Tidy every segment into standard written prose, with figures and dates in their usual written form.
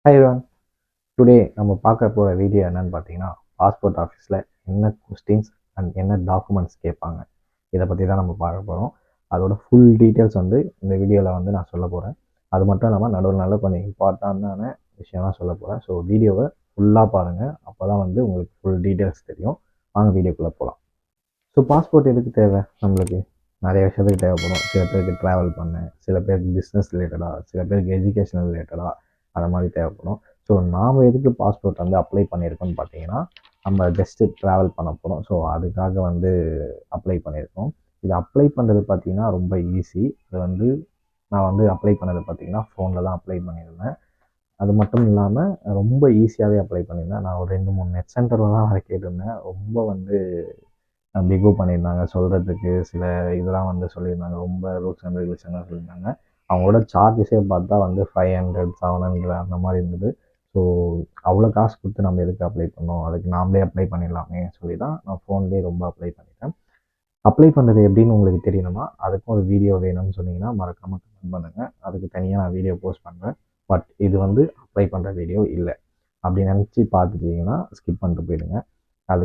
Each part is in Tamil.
Hi everyone. டுடே நம்ம பார்க்க போகிற வீடியோ என்னன்னு பார்த்தீங்கன்னா, பாஸ்போர்ட் ஆஃபீஸில் என்ன கொஸ்டின்ஸ் அண்ட் என்ன டாக்குமெண்ட்ஸ் கேட்பாங்க, இதை பற்றி தான் நம்ம பார்க்க போகிறோம். அதோட ஃபுல் டீட்டெயில்ஸ் வந்து இந்த வீடியோவில் வந்து நான் சொல்ல போகிறேன். அது மட்டும் இல்லாமல் நடுவில் கொஞ்சம் இம்பார்ட்டண்டான விஷயம்லாம் சொல்ல போகிறேன். ஸோ வீடியோவை ஃபுல்லாக பாருங்கள், அப்போ தான் வந்து உங்களுக்கு ஃபுல் டீட்டெயில்ஸ் தெரியும். வாங்க வீடியோக்குள்ளே போகலாம். ஸோ பாஸ்போர்ட் எதுக்கு தேவை நம்மளுக்கு? நிறைய விஷயத்துக்கு தேவைப்படும். சில பேருக்கு ட்ராவல் பண்ண, சில பேருக்கு பிஸ்னஸ் ரிலேட்டடாக, சில பேருக்கு எஜுகேஷனல் ரிலேட்டடாக அந்த மாதிரி தேவைப்படும். ஸோ நாம் எதுக்கு பாஸ்போர்ட் வந்து அப்ளை பண்ணியிருக்கோம்னு பார்த்தீங்கன்னா, நம்ம ஜஸ்ட்டு ட்ராவல் பண்ண போகிறோம். ஸோ அதுக்காக வந்து அப்ளை பண்ணியிருக்கோம். இது அப்ளை பண்ணுறது பார்த்தீங்கன்னா ரொம்ப ஈஸி. இது வந்து நான் வந்து அப்ளை பண்ணது பார்த்தீங்கன்னா ஃபோனில் தான் அப்ளை பண்ணியிருந்தேன். அது மட்டும் இல்லாமல் ரொம்ப ஈஸியாகவே அப்ளை பண்ணியிருந்தேன். நான் ஒரு 2-3 நெட் சென்டரில் தான் வர கேட்டிருந்தேன். ரொம்ப வந்து பிகு பண்ணியிருந்தாங்க. சொல்கிறதுக்கு சில இதெல்லாம் வந்து சொல்லியிருந்தாங்க. ரொம்ப ரூல்ஸ் அண்ட் ரெகுலேஷன்லாம் சொல்லியிருந்தாங்க. அவங்களோட சார்ஜஸே பார்த்தா வந்து 500, 700 அந்த மாதிரி இருந்தது. ஸோ அவ்வளோ காசு கொடுத்து நம்ம எதுக்கு அப்ளை பண்ணோம், அதுக்கு நாமளே அப்ளை பண்ணிடலாமே சொல்லி தான் நான் ஃபோன்லேயே ரொம்ப அப்ளை பண்ணிட்டேன். அப்ளை பண்ணுறது எப்படின்னு உங்களுக்கு தெரியணுமா, அதுக்கும் ஒரு வீடியோ வேணும்னு சொன்னீங்கன்னா மறக்காமல் கமெண்ட் பண்ணுங்கள். அதுக்கு தனியாக நான் வீடியோ போஸ்ட் பண்ணுறேன். பட் இது வந்து அப்ளை பண்ணுற வீடியோ இல்லை. அப்படி நினச்சி பார்த்துட்டீங்கன்னா ஸ்கிப் பண்ணிட்டு போயிடுங்க. அது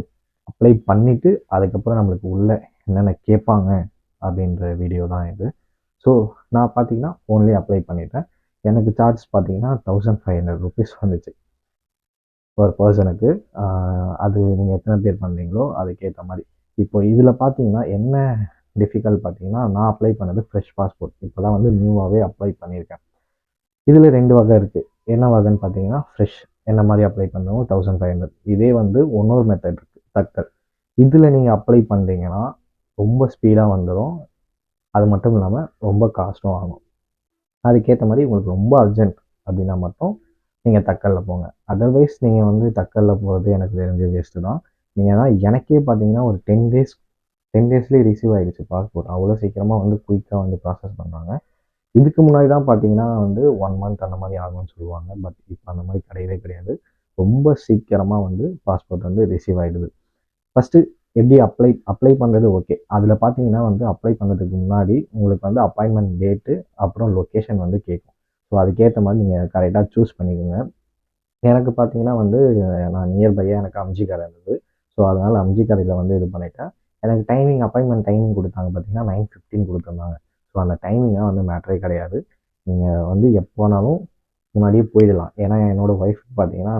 அப்ளை பண்ணிவிட்டு அதுக்கப்புறம் நம்மளுக்கு உள்ள என்னென்ன கேட்பாங்க அப்படின்ற வீடியோ தான் இது. ஸோ நான் பார்த்தீங்கன்னா ஃபோன்லேயே அப்ளை பண்ணிட்டேன். எனக்கு சார்ஜ் பார்த்தீங்கன்னா 1500 ருபீஸ் வந்துச்சு ஒரு பர்சனுக்கு. அது நீங்கள் எத்தனை பேர் பண்ணுறீங்களோ அதுக்கேற்ற மாதிரி. இப்போ இதில் பார்த்தீங்கன்னா என்ன டிஃபிகல்ட் பார்த்தீங்கன்னா, நான் அப்ளை பண்ணது ஃப்ரெஷ் பாஸ்போர்ட். இப்போ தான் வந்து நியூவாகவே அப்ளை பண்ணியிருக்கேன். இதில் 2 வகை இருக்குது. என்ன வகைன்னு பார்த்தீங்கன்னா, ஃப்ரெஷ் என்ன மாதிரி அப்ளை பண்ணுறவங்க 1500. இதே வந்து இன்னொரு மெத்தட் இருக்குது, தட்கல். இதில் நீங்கள் அப்ளை பண்ணுறீங்கன்னா ரொம்ப ஸ்பீடாக வந்துடும். அது மட்டும் இல்லாமல் ரொம்ப காஸ்ட்டும் ஆகும். அதுக்கேற்ற மாதிரி உங்களுக்கு ரொம்ப அர்ஜென்ட் அப்படின்னா மட்டும் நீங்கள் தட்கலில் போங்க. அதர்வைஸ் நீங்கள் வந்து தட்கலில் போகிறது எனக்கு தெரிஞ்ச வேஸ்ட்டு தான். நீங்கள் தான் எனக்கே பார்த்தீங்கன்னா ஒரு 10 டேஸ்லேயே ரிசீவ் ஆகிடுச்சு பாஸ்போர்ட். அவ்வளோ சீக்கிரமாக வந்து குயிக்காக வந்து ப்ராசஸ் பண்ணுறாங்க. இதுக்கு முன்னாடி தான் பார்த்தீங்கன்னா வந்து 1 மந்த் அந்த மாதிரி ஆகும்னு சொல்லுவாங்க. பட் இப்போ அந்த மாதிரி கிடையவே கிடையாது. ரொம்ப சீக்கிரமாக வந்து பாஸ்போர்ட் வந்து ரிசீவ் ஆகிடுது. ஃபஸ்ட்டு எப்படி அப்ளை பண்ணுறது ஓகே. அதில் பார்த்தீங்கன்னா வந்து அப்ளை பண்ணுறதுக்கு முன்னாடி உங்களுக்கு வந்து அப்பாயின்மெண்ட் டேட்டு அப்புறம் லொக்கேஷன் வந்து கேட்கும். ஸோ அதுக்கேற்ற மாதிரி நீங்கள் கரெக்டாக சூஸ் பண்ணிக்கோங்க. எனக்கு பார்த்தீங்கன்னா வந்து நான் நியர்பையாக எனக்கு அம்ஜிக்கரை இருந்தது. ஸோ அதனால் அம்ஜிக்கரையில் வந்து இது பண்ணிட்டேன். எனக்கு அப்பாயின்மெண்ட் டைமிங் கொடுத்தாங்க பார்த்தீங்கன்னா 9:15 கொடுத்துருந்தாங்க. ஸோ அந்த டைமிங்லாம் வந்து மேட்டரே கிடையாது. நீங்கள் வந்து எப்போ வேணாலும் முன்னாடியே போயிடலாம். ஏன்னா என்னோடய ஒய்ஃப்க்கு பார்த்தீங்கன்னா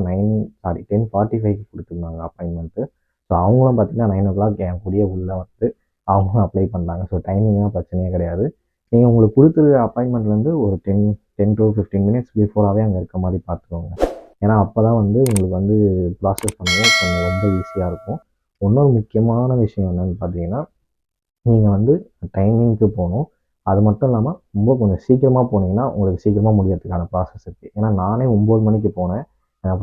10:45க்கு கொடுத்துருந்தாங்க அப்பாயின்மெண்ட்டு. ஸோ அவங்களும் பார்த்தீங்கன்னா 9:00 என் கூடயே உள்ளே வந்து அவங்களும் அப்ளை பண்ணாங்க. ஸோ டைமிங்லாம் பிரச்சனையே கிடையாது. நீங்கள் உங்களுக்கு கொடுத்துருக்க அப்பாயின்மெண்ட்லேருந்து ஒரு 10 to 15 மினிட்ஸ் பிஃபோராகவே அங்கே இருக்க மாதிரி பார்த்துக்கோங்க. ஏன்னா அப்போ தான் வந்து உங்களுக்கு வந்து ப்ராசஸ் பண்ணவும் கொஞ்சம் ரொம்ப ஈஸியாக இருக்கும். இன்னொரு முக்கியமான விஷயம் என்னென்னு பார்த்தீங்கன்னா, நீங்கள் வந்து டைமிங்க்கு போகணும். அது மட்டும் இல்லாமல் ரொம்ப கொஞ்சம் சீக்கிரமாக போனீங்கன்னா உங்களுக்கு சீக்கிரமாக முடியறதுக்கான ப்ராசஸ் இருக்குது. ஏன்னா நானே 9 மணிக்கு போனேன்.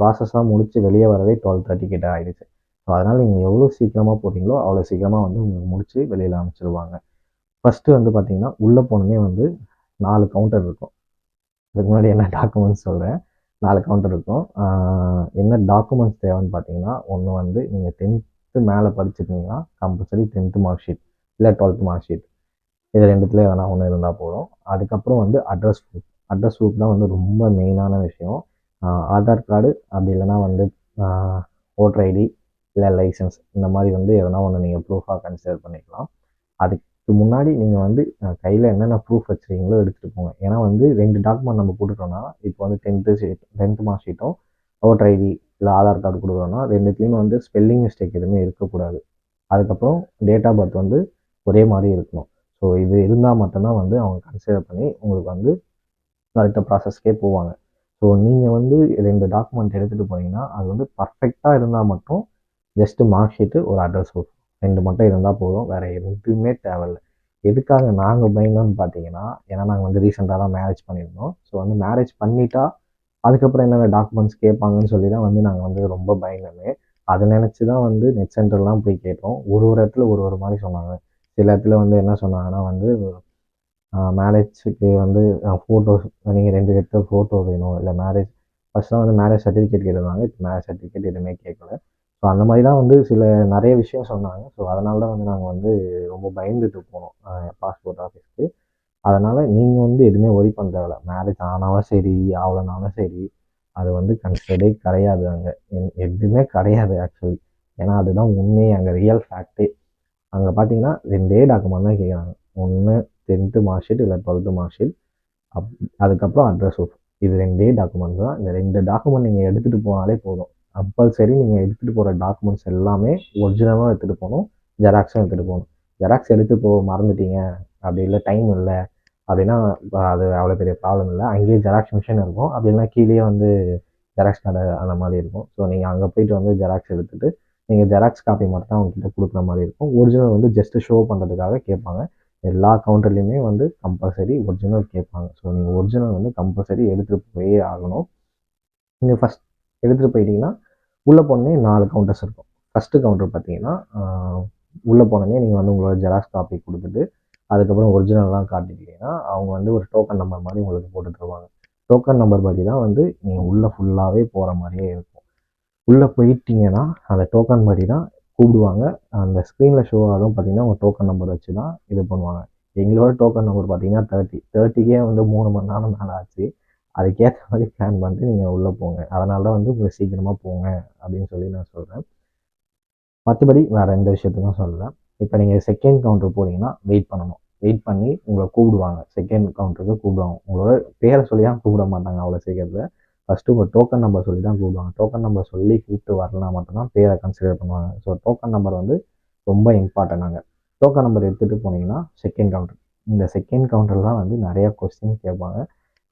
ப்ராசஸ்லாம் முடித்து வெளியே வரவே 12:30 கிட்ட ஆகிடுச்சு. ஸோ அதனால் நீங்கள் எவ்வளோ சீக்கிரமாக போகிறீங்களோ அவ்வளோ சீக்கிரமாக வந்து உங்களுக்கு முடித்து வெளியில் அனுப்பிச்சிடுவாங்க. ஃபஸ்ட்டு வந்து பார்த்தீங்கன்னா உள்ளே போனோடனே வந்து 4 கவுண்டர் இருக்கும். அதுக்கு முன்னாடி என்ன டாக்குமெண்ட்ஸ் சொல்கிறேன். 4 கவுண்டர் இருக்கும். என்ன டாக்குமெண்ட்ஸ் தேவைன்னு பார்த்தீங்கன்னா, ஒன்று வந்து நீங்கள் 10th மேலே படிச்சிருந்தீங்கன்னா கம்பல்சரி 10th மார்க் ஷீட் இல்லை 12th மார்க் ஷீட். இது 2த்துல எதனா ஒன்று இருந்தால் போதும். அதுக்கப்புறம் வந்து அட்ரஸ் ப்ரூஃப் தான் வந்து ரொம்ப மெயினான விஷயம். ஆதார் கார்டு அப்படி இல்லைனா வந்து ஓட்டர் ஐடி இல்லை லைசன்ஸ் இந்த மாதிரி வந்து எதனா ஒன்று நீங்கள் ப்ரூஃபாக கன்சிடர் பண்ணிக்கலாம். அதுக்கு முன்னாடி நீங்கள் வந்து கையில் என்னென்ன ப்ரூஃப் வச்சுருக்கீங்களோ எடுத்துகிட்டு போங்க. ஏன்னா வந்து 2 டாக்குமெண்ட் நம்ம கொடுத்துட்டோம்னா, இப்போ வந்து 10th மார்க் ஷீட்டும் ஓட்டர் ஐடி இல்லை ஆதார் கார்டு கொடுக்குறோன்னா 2த்துலேயுமே வந்து ஸ்பெல்லிங் மிஸ்டேக் எதுவுமே இருக்கக்கூடாது. அதுக்கப்புறம் டேட் ஆஃப் பர்த் வந்து ஒரே மாதிரி இருக்கணும். ஸோ இது இருந்தால் மட்டும்தான் வந்து அவங்க கன்சிடர் பண்ணி உங்களுக்கு வந்து அடுத்த ப்ராசஸ்க்கே போவாங்க. ஸோ நீங்கள் வந்து 2 டாக்குமெண்ட் எடுத்துகிட்டு போனீங்கன்னா அது வந்து பர்ஃபெக்டாக இருந்தால் மட்டும் ஜஸ்ட்டு மார்க் ஷீட்டு ஒரு அட்ரஸ் ப்ரூஃப் 2 மட்டும் இருந்தால் போதும். வேறு எதுவுமே தேவையில்ல. எதுக்காக நாங்கள் பயந்தோம்னு பார்த்தீங்கன்னா, ஏன்னா நாங்கள் வந்து ரீசெண்டாக தான் மேரேஜ் பண்ணியிருந்தோம். ஸோ வந்து மேரேஜ் பண்ணிட்டா அதுக்கப்புறம் என்னென்ன டாக்குமெண்ட்ஸ் கேட்பாங்கன்னு சொல்லி தான் வந்து நாங்கள் வந்து ரொம்ப பயந்தோமே. அதை நினச்சி தான் வந்து நெட் சென்டர்லாம் போய் கேட்டோம். ஒரு இடத்துல ஒரு மாதிரி சொன்னாங்க. சில இடத்துல வந்து என்ன சொன்னாங்கன்னா வந்து மேரேஜுக்கு வந்து ஃபோட்டோஸ் நீங்கள் 2 எடுத்த ஃபோட்டோ வேணும். இல்லை ஃபர்ஸ்ட்லாம் வந்து மேரேஜ் சர்டிஃபிகேட் கேட்டிருந்தாங்க. இப்போ மேரேஜ் சர்டிஃபிகேட் எதுவுமே கேட்கல. ஸோ அந்த மாதிரி தான் வந்து நிறைய விஷயம் சொன்னாங்க. ஸோ அதனால தான் வந்து நாங்கள் வந்து ரொம்ப பயந்துட்டு போனோம் பாஸ்போர்ட் ஆஃபீஸ்க்கு. அதனால் நீங்கள் வந்து எதுவுமே ஒரி பண்ண தேவையில்ல. மேரேஜ் ஆனாலும் சரி, ஆகலனாலும் சரி, அது வந்து கன்சிடர்டே கிடையாது அங்கே, எதுவுமே கிடையாது ஆக்சுவலி. ஏன்னா அதுதான் உண்மையே, அங்கே ரியல் ஃபேக்டே. அங்கே பார்த்தீங்கன்னா 2 டாக்குமெண்ட் தான் கேட்குறாங்க. ஒன்று 10th மார்க் ஷீட் இல்லை 12th மார்க் ஷீட், அப் அதுக்கப்புறம் அட்ரஸ் ப்ரூஃப். இது 2 டாக்குமெண்ட் தான். இந்த 2 டாக்குமெண்ட் நீங்கள் எடுத்துகிட்டு போனாலே போதும். கம்பல்சரி நீங்கள் எடுத்துகிட்டு போகிற டாக்குமெண்ட்ஸ் எல்லாமே ஒரிஜினலாக எடுத்துகிட்டு போகணும், ஜெராக்ஸும் எடுத்துகிட்டு போகணும். ஜெராக்ஸ் எடுத்து போக மறந்துட்டீங்க, அப்படி இல்லை டைம் இல்லை அப்படின்னா அது அவ்வளோ பெரிய ப்ராப்ளம் இல்லை. அங்கேயே ஜெராக்ஸ் மிஷின் இருக்கும், அப்படி இல்லைனா கீழே வந்து ஜெராக்ஸ் கடை அந்த மாதிரி இருக்கும். ஸோ நீங்கள் அங்கே போயிட்டு வந்து ஜெராக்ஸ் எடுத்துகிட்டு நீங்கள் ஜெராக்ஸ் காப்பி மட்டும் தான் அவங்ககிட்ட கொடுக்குற மாதிரி இருக்கும். ஒரிஜினல் வந்து ஜஸ்ட் ஷோ பண்ணுறதுக்காக கேட்பாங்க. எல்லா கவுண்டர்லேயுமே வந்து கம்பல்சரி ஒரிஜினல் கேட்பாங்க. ஸோ நீங்கள் ஒரிஜினல் வந்து கம்பல்சரி எடுத்துகிட்டு போயே ஆகணும். நீங்கள் ஃபஸ்ட் எடுத்துகிட்டு போயிட்டீங்கன்னா உள்ளே போனோடனே 4 கவுண்டர்ஸ் இருக்கும். ஃபஸ்ட்டு கவுண்டர் பார்த்தீங்கன்னா உள்ளே போனோடனே நீங்கள் வந்து உங்களோட ஜெராக்ஸ் காப்பி கொடுத்துட்டு அதுக்கப்புறம் ஒரிஜினல்லாம் காட்டிட்டீங்கன்னா அவங்க வந்து ஒரு டோக்கன் நம்பர் மாதிரி உங்களுக்கு போட்டு தருவாங்க. டோக்கன் நம்பர் படி தான் வந்து நீங்கள் உள்ளே ஃபுல்லாகவே போகிற மாதிரியே இருக்கும். உள்ளே போயிட்டீங்கன்னா அந்த டோக்கன் படி தான் கூப்பிடுவாங்க. அந்த ஸ்க்ரீனில் ஷோ ஆகும் பார்த்தீங்கன்னா உங்கள் டோக்கன் நம்பர் வச்சு தான் இது பண்ணுவாங்க. எங்களோட டோக்கன் நம்பர் பார்த்தீங்கன்னா 30க்கே வந்து 3 மணி நேரம் மேலே ஆச்சு. அதுக்கேற்ற மாதிரி பிளான் பண்ணிட்டு நீங்கள் உள்ளே போங்க. அதனால தான் வந்து உங்களுக்கு சீக்கிரமாக போங்க அப்படின்னு சொல்லி நான் சொல்கிறேன். மற்றபடி வேறு எந்த விஷயத்துக்கும் சொல்லலை. இப்போ நீங்கள் செகண்ட் கவுண்டர் போனீங்கன்னா வெயிட் பண்ணணும். வெயிட் பண்ணி உங்களை கூப்பிடுவாங்க. செகண்ட் கவுண்டருக்கு கூப்பிடுவாங்க. உங்களோட பேரை சொல்லி தான் கூப்பிட மாட்டாங்க அவ்வளோ சீக்கிரத்தில். ஃபஸ்ட்டு உங்கள் டோக்கன் நம்பர் சொல்லி தான் கூப்பிடுவாங்க. டோக்கன் நம்பர் சொல்லி கூப்பிட்டு வரலாம் மட்டும்தான் பேரை கன்சிடர் பண்ணுவாங்க. ஸோ டோக்கன் நம்பர் வந்து ரொம்ப இம்பார்ட்டன்ட். நாங்கள் டோக்கன் நம்பர் எடுத்துகிட்டு போனீங்கன்னா செகண்ட் கவுண்டர். இந்த செகண்ட் கவுண்டரில் தான் வந்து நிறையா கொஸ்டின் கேட்பாங்க.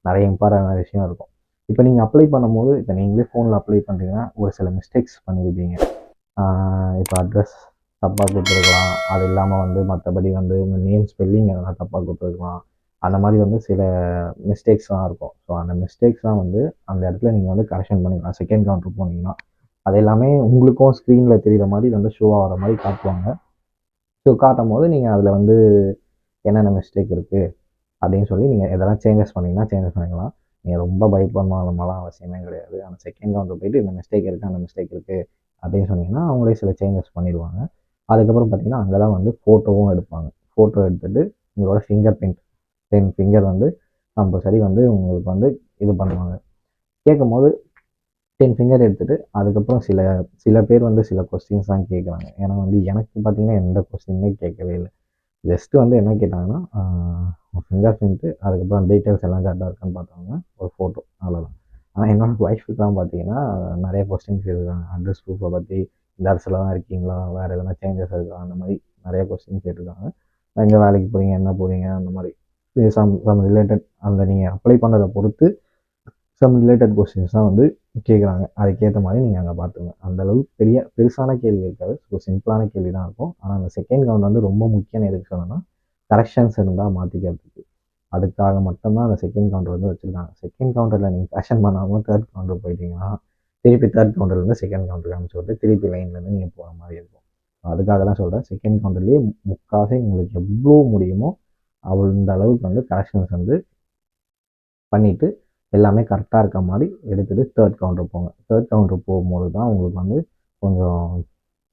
நிறைய இம்பார்ட்டன்டான விஷயம் இருக்கும். இப்போ நீங்கள் அப்ளை பண்ணும்போது, இப்போ நீங்களே ஃபோனில் அப்ளை பண்ணுறீங்கன்னா ஒரு சில மிஸ்டேக்ஸ் பண்ணியிருப்பீங்க. இப்போ அட்ரஸ் தப்பாக கொடுத்துருக்கலாம். அது இல்லாமல் வந்து மற்றபடி வந்து உங்கள் நேம் ஸ்பெல்லிங் எதனா தப்பாக கொடுத்துருக்கலாம். அந்த மாதிரி வந்து சில மிஸ்டேக்ஸ்லாம் இருக்கும். ஸோ அந்த மிஸ்டேக்ஸ்லாம் வந்து அந்த இடத்துல நீங்கள் வந்து கரெக்ஷன் பண்ணிக்கலாம். செகண்ட் கவுண்டர் போனீங்கன்னா அது எல்லாமே உங்களுக்கும் ஸ்க்ரீனில் தெரிகிற மாதிரி வந்து ஷோ ஆகிற மாதிரி காட்டுவாங்க. ஸோ காட்டும் போது நீங்கள் அதில் வந்து என்னென்ன மிஸ்டேக் இருக்குது அப்படின்னு சொல்லி நீங்கள் எதெல்லாம் சேஞ்சஸ் பண்ணிங்கன்னா சேஞ்சஸ் பண்ணிக்கலாம். நீங்கள் ரொம்ப பயப்படணும்லாம் அவசியமே கிடையாது. அந்த செகண்ட் கவுண்டர் போயிட்டு இந்த மிஸ்டேக் இருக்குது, அந்த மிஸ்டேக் இருக்குது அப்படின்னு சொன்னீங்கன்னா அவங்களே சில சேஞ்சஸ் பண்ணிடுவாங்க. அதுக்கப்புறம் பார்த்தீங்கன்னா அங்கே தான் வந்து ஃபோட்டோவும் எடுப்பாங்க. ஃபோட்டோ எடுத்துகிட்டு உங்களோட ஃபிங்கர் பிரிண்ட் 10 ஃபிங்கர் வந்து கம்பல்சரி வந்து உங்களுக்கு வந்து இது பண்ணுவாங்க. கேட்கும்போது 10 ஃபிங்கர் எடுத்துகிட்டு அதுக்கப்புறம் சில சில பேர் வந்து சில கொஸ்டின்ஸ் தான் கேட்குறாங்க. ஏன்னா வந்து எனக்கு பார்த்தீங்கன்னா எந்த கொஸ்டினுமே கேட்கவே இல்லை. ஜஸ்ட்டு வந்து என்ன கேட்டாங்கன்னா ஃபிங்கர் பிரிண்ட்டு அதுக்கப்புறம் டீட்டெயில்ஸ் எல்லாம் கரெக்டாக இருக்கான்னு பார்த்தாங்க, ஒரு ஃபோட்டோ, அவ்வளோதான். ஆனால் என்னோட ஒய்ஃபுக்குலாம் பார்த்தீங்கன்னா நிறைய கொஸ்டின்ஸ் கேட்டிருக்காங்க. அட்ரஸ் ப்ரூஃபை பற்றி, இந்த அரசில் தான் இருக்கீங்களா, வேறு எதனா சேஞ்சஸ் இருக்கா, அந்த மாதிரி நிறைய கொஸ்டின் கேட்டிருக்காங்க. எங்கே வேலைக்கு போகிறீங்க, என்ன போகிறீங்க, அந்த மாதிரி சம் ரிலேட்டட் அந்த நீங்கள் அப்ளை பண்ணுறதை பொறுத்து சம் ரிலேட்டட் கொஸ்டின்ஸ் தான் வந்து கேட்குறாங்க. அதுக்கேற்ற மாதிரி நீங்கள் அங்கே பார்த்துங்க. அந்தளவுக்கு பெருசான கேள்வி இருக்காது. ஸோ சிம்பிளான கேள்வி தான் இருக்கும். ஆனால் அந்த செகண்ட் கவுண்ட் வந்து ரொம்ப முக்கியம். எதுக்கு சொன்னேன்னா கரெக்ஷன்ஸ் இருந்தால் மாற்றிக்கிறதுக்கு. அதுக்காக மட்டும்தான் அந்த செகண்ட் கவுண்டர் வந்து வச்சுருக்காங்க. செகண்ட் கவுண்டரில் நீங்கள் கரெக்ஷன் பண்ணாமல் தேர்ட் கவுண்டர் போயிட்டீங்கன்னா திருப்பி தேர்ட் கவுண்டர்லேருந்து செகண்ட் கவுண்டருக்கு அனுப்பிச்சு விட்டு திருப்பி லைன்லேருந்து நீங்கள் போகிற மாதிரி இருக்கும். அதுக்காக தான் சொல்கிறேன், செகண்ட் கவுண்டர்லேயே முக்கால்வாசி உங்களுக்கு எவ்வளோ முடியுமோ அந்த அளவுக்கு வந்து கரெக்ஷன்ஸ் வந்து பண்ணிவிட்டு எல்லாமே கரெக்டாக இருக்க மாதிரி எடுத்துகிட்டு தேர்ட் கவுண்டர் போங்க. தேர்ட் கவுண்டர் போகும்போது தான் உங்களுக்கு வந்து கொஞ்சம்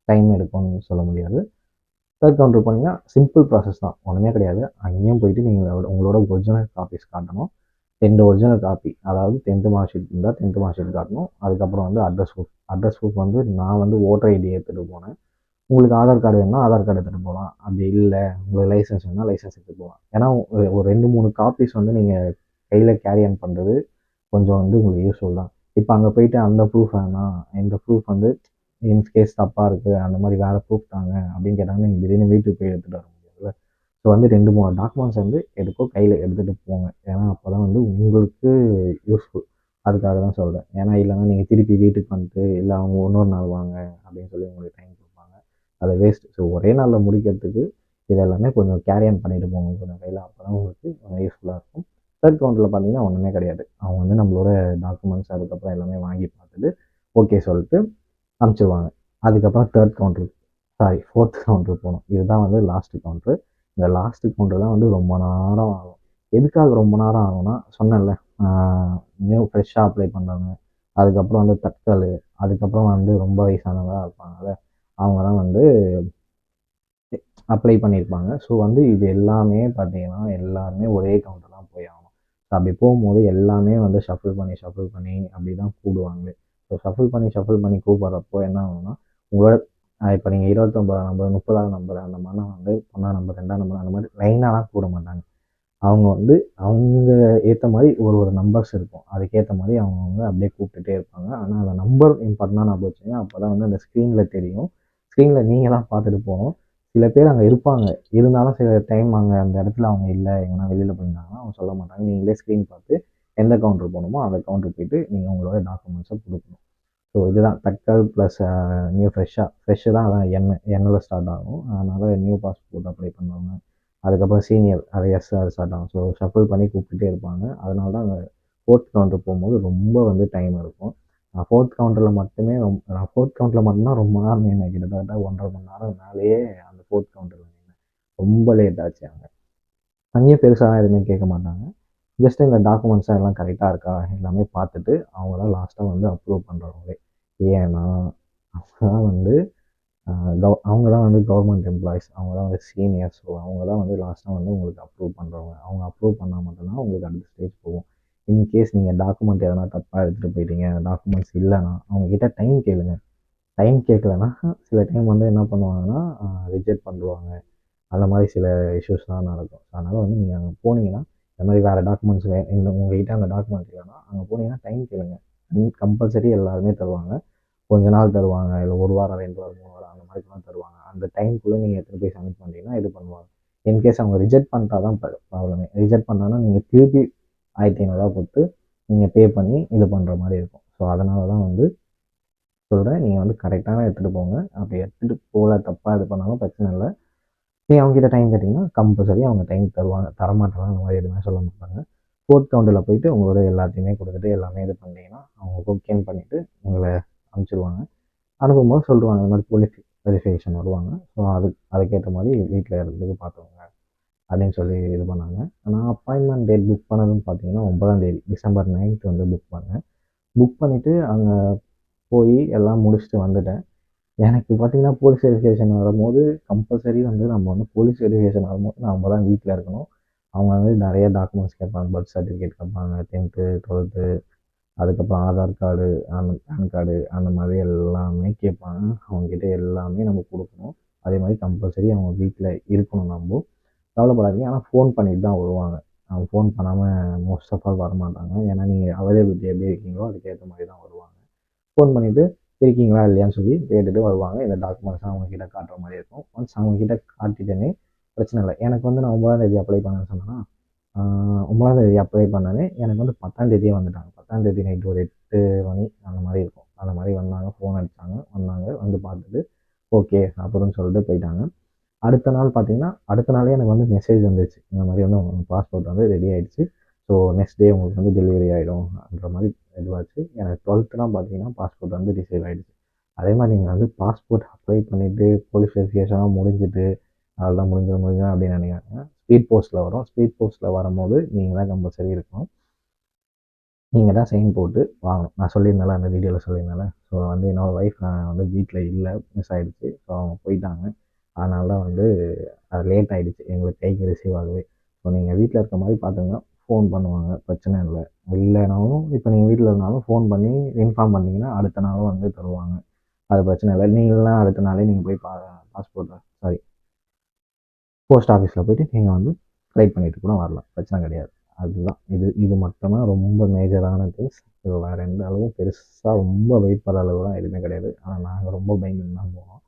டைம் எடுக்கும்னு சொல்ல முடியாது. தேர்ட் கவுண்டர் போனீங்கன்னா சிம்பிள் ப்ராசஸ் தான், ஒன்றுமே கிடையாது. அங்கேயும் போயிட்டு நீங்கள் உங்களோட ஒரிஜினல் காப்பீஸ் காட்டணும். 2 ஒரிஜினல் காப்பி, அதாவது 10th மார்க் ஷீட் இருந்தால் 10th மார்க் ஷீட் காட்டணும். அதுக்கப்புறம் வந்து அட்ரஸ் ப்ரூஃப் வந்து நான் வந்து ஓட்டர் ஐடி எடுத்துகிட்டு போனேன். உங்களுக்கு ஆதார் கார்டு வேணும்னா ஆதார் கார்டு எடுத்துகிட்டு போகலாம். அப்படி இல்லை உங்களுக்கு லைசன்ஸ் வேணும்னா லைசன்ஸ் எடுத்துகிட்டு போகலாம். ஏன்னா ஒரு 2-3 காப்பீஸ் வந்து நீங்கள் கையில் கேரி ஆன் பண்ணுறது கொஞ்சம் வந்து உங்களுக்கு யூஸ்ஃபுல் தான். இப்போ அங்கே போயிட்டு அந்த ப்ரூஃப் வேணாம், இந்த ப்ரூஃப் வந்து இன்கேஸ் தப்பாக இருக்குது, அந்த மாதிரி வேறு ப்ரூஃப் தாங்க அப்படின்னு கேட்டாங்கன்னா நீங்கள் திடீர்னு வீட்டுக்கு போய் எடுத்துகிட்டு வர முடியாதுல்ல. ஸோ வந்து 2-3 டாக்குமெண்ட்ஸ் வந்து கையில் எடுத்துகிட்டு போங்க. ஏன்னா அப்போ தான் வந்து உங்களுக்கு யூஸ்ஃபுல். அதுக்காக தான் சொல்கிறேன். ஏன்னா இல்லைன்னா நீங்கள் திருப்பி வீட்டுக்கு வந்துட்டு இல்லை அவங்க இன்னொரு நாள் வாங்க அப்படின்னு சொல்லி உங்களுக்கு டைம் கொடுப்பாங்க. அது வேஸ்ட். ஸோ ஒரே நாளில் முடிக்கிறதுக்கு இது எல்லாமே கொஞ்சம் கேரி ஆன் பண்ணிட்டு போங்க கொஞ்சம் கையில். அப்போ தான் உங்களுக்கு யூஸ்ஃபுல்லாக இருக்கும். தேர்ட் கவுண்டரில் பார்த்தீங்கன்னா ஒன்றுமே கிடையாது. அவங்க வந்து நம்மளோட டாக்குமெண்ட்ஸ் அதுக்கப்புறம் எல்லாமே வாங்கி பார்த்துட்டு ஓகே சொல்லிட்டு அனுப்பிச்சிடுவாங்க. அதுக்கப்புறம் ஃபோர்த் கவுண்டர் போகணும். இதுதான் வந்து லாஸ்ட்டு கவுண்ட்ரு. இந்த லாஸ்ட்டு கவுண்டர் தான் வந்து ரொம்ப நேரம் ஆகும். எதுக்காக ரொம்ப நேரம் ஆகும்னா சொன்னேன்ல, நியூ ஃப்ரெஷ்ஷாக அப்ளை பண்ணுறவங்க, அதுக்கப்புறம் வந்து தட்கல், அதுக்கப்புறம் வந்து ரொம்ப வயசானவங்களாக இருப்பாங்கல்ல, அவங்க தான் வந்து அப்ளை பண்ணியிருப்பாங்க. ஸோ வந்து இது எல்லாமே பார்த்தீங்கன்னா எல்லாருமே ஒரே கவுண்டர் தான் போய் ஆகணும். ஸோ அப்படி போகும்போது எல்லாமே வந்து ஷஃபிள் பண்ணி அப்படி தான் கூடுவாங்களே. ஸோ ஷஃபிள் பண்ணி கூப்பிட்றப்போ என்ன ஆகும்னா, உங்களோட இப்போ நீங்கள் 29 நம்பர் 30வது நம்பர் அந்த மாதிரிலாம் வந்து 1ஆம் நம்பர் 2ஆம் நம்பர் அந்த மாதிரி லைனாலாம் கூட மாட்டாங்க. அவங்க வந்து அவங்க ஏற்ற மாதிரி ஒரு நம்பர்ஸ் இருக்கும். அதுக்கேற்ற மாதிரி அவங்க வந்து அப்படியே கூப்பிட்டுட்டே இருப்பாங்க. ஆனால் அந்த நம்பர் இம்பார்ட்டன்ட்டாக ஞாபகம் வச்சுங்க. அப்போ தான் வந்து அந்த ஸ்க்ரீனில் தெரியும். ஸ்க்ரீனில் நீங்கள் தான் பார்த்துட்டு போகணும். சில பேர் அங்கே இருப்பாங்க. இருந்தாலும் சில டைம் அங்கே அந்த இடத்துல அவங்க இல்லை, எங்கன்னா வெளியில் போயிருந்தாங்கன்னா அவங்க சொல்ல மாட்டாங்க. நீங்களே ஸ்க்ரீன் பார்த்து எந்த கவுண்டர் போகணுமோ அந்த கவுண்டர் போயிட்டு நீங்கள் உங்களோட டாக்குமெண்ட்ஸை கொடுக்கணும். ஸோ இதுதான் தட்கல் ப்ளஸ் நியூ ஃப்ரெஷ்ஷு தான் அதான் எண்ணில் ஸ்டார்ட் ஆகும். அதனால் நியூ பாஸ்போர்ட் அப்ளை பண்ணுவாங்க. அதுக்கப்புறம் சீனியர் அது அது ஸ்டார்ட் ஆகும். ஸோ ஷஃபிள் பண்ணி கூப்பிட்டுட்டே இருப்பாங்க. அதனால தான் அந்த ஃபோர்த் கவுண்டர் போகும்போது ரொம்ப வந்து டைம் இருக்கும். நான் ஃபோர்த் கவுண்டரில் மட்டும்தான் ரொம்ப நேரம் நின்னேன். கிட்டத்தட்ட 1.5 மணி நேரம் மேலேயே அந்த ஃபோர்த் கவுண்டரில் நின்னேன். ரொம்ப லேட் ஆச்சு அங்கே. அங்கேயும் பெருசாக எதுவுமே கேட்க மாட்டாங்க. ஜஸ்ட் இந்த டாக்குமெண்ட்ஸாக எல்லாம் கரெக்டாக இருக்கா எல்லாமே பார்த்துட்டு அவங்க தான் லாஸ்ட்டாக வந்து அப்ரூவ் பண்ணுறவங்களே. ஏன்னா அவங்க தான் வந்து அவங்க தான் வந்து கவர்மெண்ட் எம்ப்ளாயிஸ். அவங்க தான் வந்து சீனியர்ஸ். ஸோ அவங்க தான் வந்து லாஸ்ட்டாக வந்து உங்களுக்கு அப்ரூவ் பண்ணுறவங்க. அவங்க அப்ரூவ் பண்ணால் மட்டும்தான் உங்களுக்கு அடுத்த ஸ்டேஜ் போகும். இன்கேஸ் நீங்கள் டாக்குமெண்ட் எதனா தப்பாக எடுத்துகிட்டு போயிட்டீங்க, டாக்குமெண்ட்ஸ் இல்லைன்னா அவங்கக்கிட்ட டைம் கேளுங்க. டைம் கேட்கலன்னா சில டைம் வந்து என்ன பண்ணுவாங்கன்னா ரிஜெக்ட் பண்ணுவாங்க. அந்த மாதிரி சில இஷ்யூஸ்லாம் நடக்கும். அதனால் வந்து நீங்கள் அங்கே போனீங்கன்னா இந்த மாதிரி வேறு டாக்குமெண்ட்ஸ் உங்கள்கிட்ட அந்த டாக்குமெண்ட் இல்லைன்னா அங்கே போனீங்கன்னா டைம் கேளுங்க. கம்பல்சரி எல்லாருமே தருவாங்க. கொஞ்ச நாள் தருவாங்க. இல்லை 1 வாரம் 2 வாரம் 3 வாரம் அந்த மாதிரிலாம் தருவாங்க. அந்த டைம்குள்ளே நீங்கள் எடுத்துகிட்டு போய் சப்மிட் பண்ணிட்டீங்கன்னா இது பண்ணுவாங்க. இன்கேஸ் அவங்க ரிஜெக்ட் பண்ணிட்டா தான் ப்ராப்ளமே. ரிஜெக்ட் பண்ணாங்கன்னா நீங்கள் திருப்பி 1500 கொடுத்து நீங்கள் பே பண்ணி இது பண்ணுற மாதிரி இருக்கும். ஸோ அதனால தான் வந்து சொல்கிறேன், நீங்கள் வந்து கரெக்டான எடுத்துகிட்டு போங்க. அப்படி எடுத்துகிட்டு போகல தப்பாக இது பண்ணாலும் பிரச்சனை இல்லை. நீங்கள் அவங்ககிட்ட டைம் கேட்டிங்கன்னா கம்பல்சரி அவங்க டைம் தருவாங்க. தரமாட்டாங்க அந்த மாதிரி எதுவுமே சொல்ல மாட்டாங்க. ஃபோர்த் கவுண்டரில் போயிட்டு உங்களோட எல்லாத்தையுமே கொடுத்துட்டு எல்லாமே இது பண்ணிட்டீங்கன்னா அவங்க ஓகேன்னு பண்ணிவிட்டு உங்களை அனுப்பிச்சிடுவாங்க. அனுப்பும்போது சொல்லுவாங்க இந்த மாதிரி போலீஸ் வெரிஃபிகேஷன் வருவாங்க. ஸோ அதுக்கேற்ற மாதிரி வீட்டில் இருக்கிறதுக்கு பார்த்துக்கோங்க அப்படின்னு சொல்லி இது பண்ணாங்க. நான் அப்பாயின்மெண்ட் டேட் புக் பண்ணதுன்னு பார்த்தீங்கன்னா 9ஆம் தேதி டிசம்பர் 9th வந்து புக் பண்ணேன். புக் பண்ணிவிட்டு அங்கே போய் எல்லாம் முடிச்சுட்டு வந்துட்டேன். எனக்கு பார்த்தீங்கன்னா போலீஸ் வெரிஃபிகேஷன் வரும்போது கம்பல்சரி வந்து நம்ம வந்து போலீஸ் வெரிஃபிகேஷன் வரும்போது நம்ம தான் வீட்டில் இருக்கணும். அவங்க வந்து நிறைய டாக்குமெண்ட்ஸ் கேட்பாங்க. பர்த் சர்டிஃபிகேட் கேட்பாங்க, 10th 12th, அதுக்கப்புறம் ஆதார் கார்டு, பேன் கார்டு அந்த மாதிரி எல்லாமே கேட்பாங்க. அவங்ககிட்ட எல்லாமே நம்ம கொடுக்கணும். அதே மாதிரி கம்பல்சரி அவங்க வீட்டில் இருக்கணும் நம்ம. கவலைப்படாதீங்க. ஆனால் ஃபோன் பண்ணிட்டு தான் வருவாங்க. அவங்க ஃபோன் பண்ணாமல் மோஸ்ட் ஆஃப் ஆல் வரமாட்டாங்க. ஏன்னா நீங்கள் அவைலபிலிட்டி எப்படி இருக்கீங்களோ அதுக்கேற்ற மாதிரி தான் வருவாங்க. ஃபோன் பண்ணிவிட்டு இருக்கீங்களா இல்லையான்னு சொல்லி கேட்டுட்டு வருவாங்க. இந்த டாக்குமெண்ட்ஸ்லாம் அவங்கக்கிட்ட காட்டுற மாதிரி இருக்கும். ஒன்ஸ் அவங்கக்கிட்ட காட்டிட்டேனே பிரச்சனை இல்லை. எனக்கு வந்து நான் 9ஆம் தேதி அப்ளை பண்ணேன்னு சொன்னேன்னா 9ஆம் தேதி அப்ளை பண்ணேனே எனக்கு வந்து 10ஆம் தேதியே வந்துட்டாங்க. 10ஆம் தேதி நைட்டு ஒரு 8 மணி அந்த மாதிரி இருக்கும். அந்த மாதிரி வந்தாங்க, ஃபோன் அடித்தாங்க, வந்தாங்க, வந்து பார்த்துட்டு ஓகே அப்புறம்னு சொல்லிட்டு போயிட்டாங்க. அடுத்த நாள் பார்த்தீங்கன்னா அடுத்த நாளே எனக்கு வந்து மெசேஜ் வந்துச்சு. இந்த மாதிரி வந்து உங்கள் பாஸ்போர்ட் வந்து ரெடி ஆகிடுச்சு. ஸோ நெக்ஸ்ட் டே உங்களுக்கு வந்து டெலிவரி ஆகிடும்ன்ற மாதிரி இதுவாச்சு. எனக்கு 12th பார்த்தீங்கன்னா பாஸ்போர்ட் வந்து ரிசீவ் ஆகிடுச்சு. அதே மாதிரி நீங்கள் வந்து பாஸ்போர்ட் அப்ளை பண்ணிவிட்டு போலீஸ் வெரிஃபிகேஷன்லாம் முடிஞ்சுட்டு அதெல்லாம் முடிஞ்சிடும் அப்படின்னு நினைக்கிறாங்க. ஸ்பீட் போஸ்ட்டில் வரும். ஸ்பீட் போஸ்ட்டில் வரும்போது நீங்கள் தான் கம்பல்சரி இருக்கணும். நீங்கள் தான் சைன் போட்டு வாங்கணும். நான் சொல்லியிருந்தேன்ல அந்த வீடியோவில் சொல்லியிருந்தேன்ல. ஸோ வந்து என்னோடய ஒய்ஃப் வந்து வீட்டில் இல்லை, மிஸ் ஆகிடுச்சு. ஸோ அவங்க போயிட்டாங்க. அதனால தான் வந்து அது லேட் ஆகிடுச்சு எங்களுக்கு கைக்கு ரிசீவ் ஆகவே. ஸோ நீங்கள் வீட்டில் இருக்க மாதிரி பார்த்துங்க. ஃபோன் பண்ணுவாங்க, பிரச்சனை இல்லை. இல்லைனாலும் இப்போ நீங்கள் வீட்டில் இருந்தாலும் ஃபோன் பண்ணி இன்ஃபார்ம் பண்ணிங்கன்னா அடுத்த நாளும் வந்து தருவாங்க. அது பிரச்சனை இல்லை. நீங்களாம் அடுத்த நாளே நீங்கள் போய் பாஸ்போர்ட் போஸ்ட் ஆஃபீஸில் போய்ட்டு நீங்கள் வந்து ட்ரை பண்ணிட்டு கூட வரலாம். பிரச்சனை கிடையாது. அதுதான் இது மட்டும்தான் ரொம்ப மேஜரான திங்ஸ். ஸோ வேறு எந்த அளவும் பெருசாக ரொம்ப பயப்படுற அளவுலாம் எதுவுமே கிடையாது. ஆனால் நாங்கள் ரொம்ப பயந்துன்னு தான் போனோம்.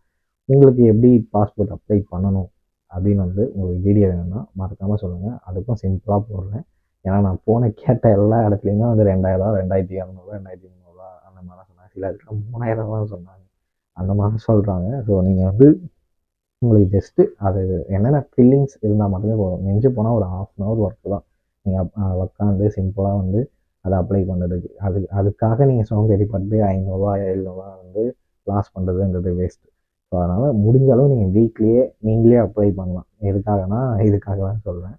உங்களுக்கு எப்படி பாஸ்போர்ட் அப்ளை பண்ணணும் அப்படின்னு வந்து உங்களுக்கு வீடியோ வேணும்னா மறக்காமல் சொல்லுங்கள். அதுக்கும் சிம்பிளாக போடுறேன். ஏன்னா நான் கேட்ட எல்லா இடத்துலையுமே வந்து 2000, 2200, 2300 அந்த மாதிரிலாம் சொன்னாங்க. சில இடத்துல 3000 சொன்னாங்க. அந்த மாதிரி சொல்கிறாங்க. ஸோ நீங்கள் வந்து உங்களுக்கு ஜஸ்ட்டு அது என்னென்ன ஃபில்லிங்ஸ் இருந்தால் மட்டுமே போதும். மிஞ்சி போனால் ஒரு 1/2 hour ஒர்க்கு தான். நீங்கள் உட்காந்து சிம்பிளாக வந்து அதை அப்ளை பண்ணுறதுக்கு. அதுக்காக நீங்கள் சோம்பேறிப்பட்டு ரூ. 500 ரூ. 700 வந்து லாஸ் பண்ணுறதுன்றது வேஸ்ட்டு. ஸோ அதனால் முடிஞ்ச அளவு நீங்கள் வீட்லேயே நீங்களே அப்ளை பண்ணலாம். எதுக்காகனா இதுக்காக தான் சொல்கிறேன்.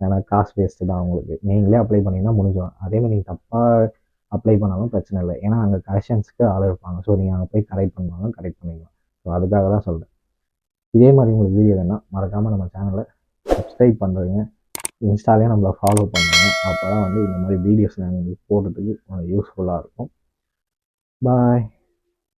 ஏன்னா காசு வேஸ்ட்டு தான் உங்களுக்கு. நீங்களே அப்ளை பண்ணிங்கன்னா முடிஞ்சிடும். அதேமாதிரி நீங்கள் தப்பாக அப்ளை பண்ணாலும் பிரச்சனை இல்லை. ஏன்னா அங்கே கரெக்ஷன்ஸ்க்கு ஆள் இருப்பாங்க. ஸோ நீங்கள் அங்கே போய் கரெக்ட் பண்ணிக்கலாம். ஸோ அதுக்காக தான் சொல்கிறேன். இதே மாதிரி உங்களுக்கு வீடியோ வேணால் மறக்காமல் நம்ம சேனலை சப்ஸ்கிரைப் பண்ணுறீங்க. இன்ஸ்டாலேயும் நம்மளை ஃபாலோ பண்ணுங்க. அப்போ தான் வந்து இந்த மாதிரி வீடியோஸ் நாங்கள் போடுறதுக்கு யூஸ்ஃபுல்லாக இருக்கும். பாய்.